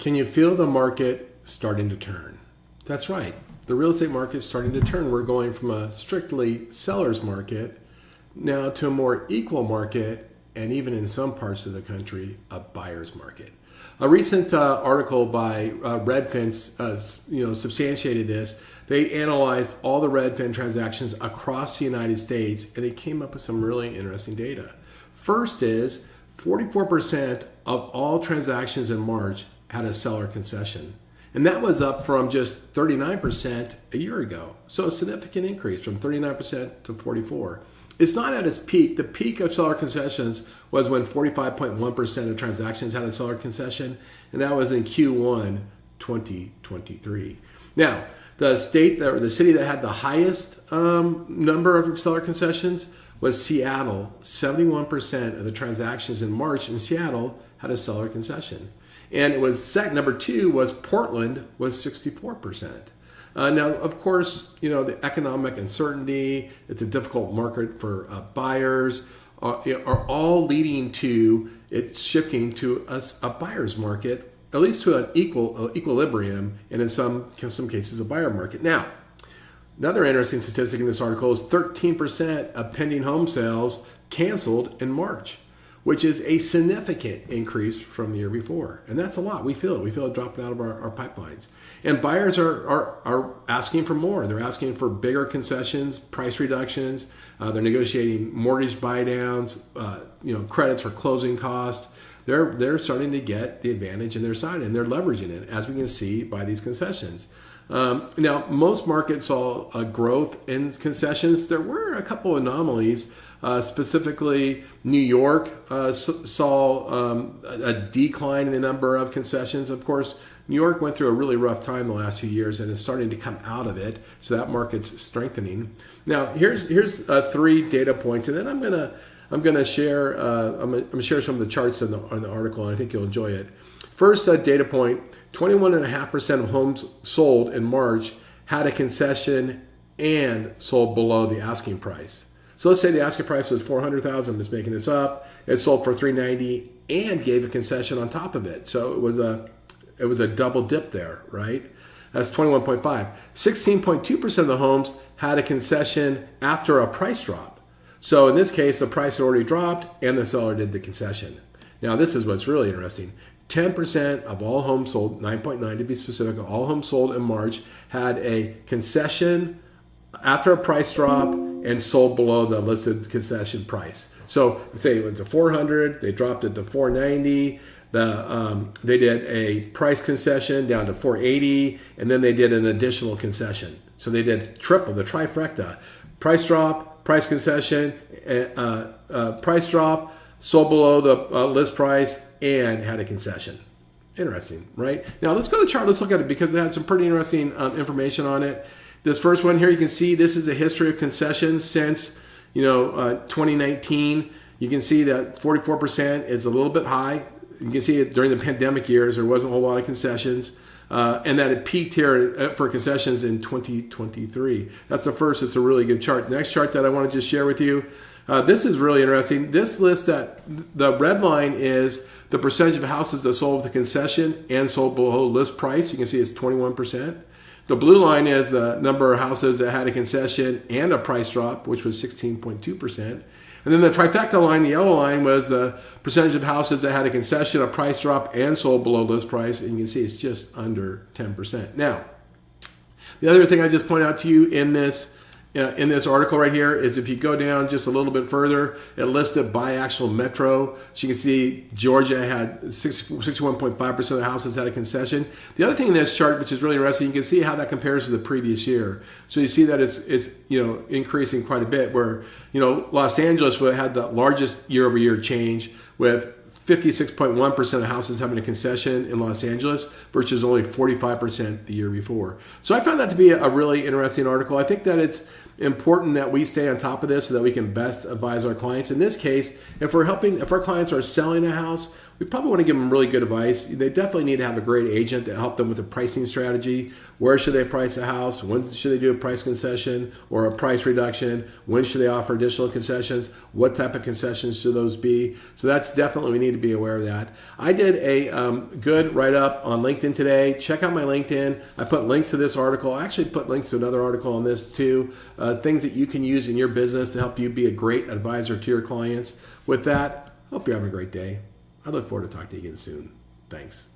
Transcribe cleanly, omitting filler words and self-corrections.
Can you feel the market starting to turn? That's right. The real estate market is starting to turn. We're going from a strictly seller's market now to a more equal market, and even in some parts of the country, a buyer's market. A recent article by Redfin substantiated this. They analyzed all the Redfin transactions across the United States, and they came up with some really interesting data. First is 44% of all transactions in March had a seller concession. And that was up from just 39% a year ago. So a significant increase from 39% to 44%. It's not at its peak. The peak of seller concessions was when 45.1% of transactions had a seller concession, and that was in Q1 2023. Now, the city that had the highest number of seller concessions was Seattle. 71% of the transactions in March in Seattle had a seller concession. And it was number two was Portland, was 64%. Now, of course, the economic uncertainty, it's a difficult market for buyers, are all leading to it shifting to a buyer's market, at least to an equilibrium, and in some cases a buyer market. Now, another interesting statistic in this article is 13% of pending home sales canceled in March, which is a significant increase from the year before. And that's a lot. We feel it dropping out of our pipelines. And buyers are asking for more. They're asking for bigger concessions, price reductions. They're negotiating mortgage buy downs, credits for closing costs. They're starting to get the advantage in their side, and they're leveraging it, as we can see by these concessions. Now, most markets saw a growth in concessions. There were a couple of anomalies. Specifically, New York saw a decline in the number of concessions. Of course, New York went through a really rough time the last few years and is starting to come out of it. So that market's strengthening. Now, here's 3 data points, and then I'm gonna share some of the charts on the article, and I think you'll enjoy it. First data point: 21.5% of homes sold in March had a concession and sold below the asking price. So let's say the asking price was $400,000. I'm just making this up. It sold for $390,000 and gave a concession on top of it. So it was a double dip there, right? That's 21.5. 16.2% of the homes had a concession after a price drop. So in this case, the price had already dropped and the seller did the concession. Now this is what's really interesting. 10% of all homes sold, 9.9 to be specific, all homes sold in March had a concession after a price drop and sold below the listed concession price. So say it went to $400,000, they dropped it to $490,000. They did a price concession down to $480,000, and then they did an additional concession. So they did triple, the trifecta: price drop, price concession, price drop, sold below the list price, and had a concession. Interesting, right? Now let's go to the chart. Let's look at it because it has some pretty interesting information on it. This first one here, you can see this is a history of concessions since 2019. You can see that 44% is a little bit high. You can see it during the pandemic years. There wasn't a whole lot of concessions. And that it peaked here for concessions in 2023. That's the first. It's a really good chart. The next chart that I want to just share with you, this is really interesting. This list, that the red line is the percentage of houses that sold with a concession and sold below list price. You can see it's 21%. The blue line is the number of houses that had a concession and a price drop, which was 16.2%. And then the trifecta line, the yellow line, was the percentage of houses that had a concession, a price drop, and sold below list price. And you can see it's just under 10%. Now, the other thing I just point out to you in this article right here is if you go down just a little bit further, it lists it by actual metro. So you can see Georgia had 61.5% of the houses had a concession. The other thing in this chart, which is really interesting, you can see how that compares to the previous year. So you see that it's increasing quite a bit, where Los Angeles had the largest year-over-year change with 56.1% of houses having a concession in Los Angeles versus only 45% the year before. So I found that to be a really interesting article. I think that important that we stay on top of this so that we can best advise our clients. In this case, if our clients are selling a house, we probably want to give them really good advice. They definitely need to have a great agent to help them with a pricing strategy. Where should they price a house? When should they do a price concession or a price reduction? When should they offer additional concessions? What type of concessions should those be? So that's definitely, we need to be aware of that. I did a good write-up on LinkedIn today. Check out my LinkedIn. I put links to this article. I actually put links to another article on this too. Things that you can use in your business to help you be a great advisor to your clients. With that, hope you're having a great day. I look forward to talking to you again soon. Thanks.